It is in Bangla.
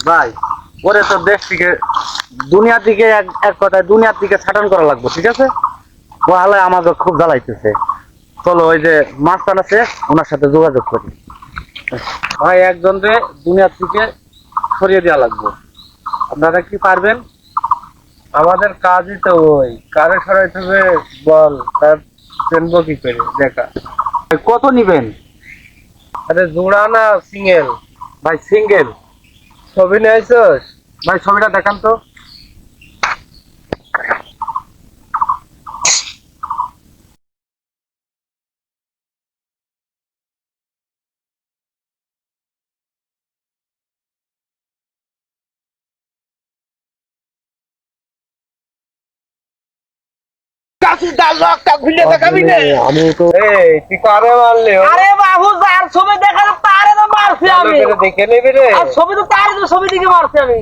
ভাই ওরে তো দেশ থেকে দুনিয়ার দিকে এক কথায় দুনিয়ার দিকে ছাটান করা লাগবে, ঠিক আছে? ও হালে আমাকে খুব জ্বালাইতেছে। চলো ওই যে মাস্টার আছে ওনার সাথে যোগাযোগ করি। ভাই একজন রে দুনিয়ার থেকে সরিয়ে দেওয়া লাগবে, আপনারা কি পারবেন? আমাদের কাজই তো ওই কারে সরাইতে হবে বল, তার চেনবো কি করে দেখা। কত নিবেন? আরে জোড়া না সিঙ্গেল? ভাই সিঙ্গেল। ছবি নিয়েছস? ভাই ছবিটা দেখান তো। আমি তো এই তুই কারে মারলি? আরে বাবু যার ছবি দেখালে তারে তো মারছি আমি। দেখে নিবি রে। আর ছবি তো তারে তো ছবি দিকে মারছি আমি।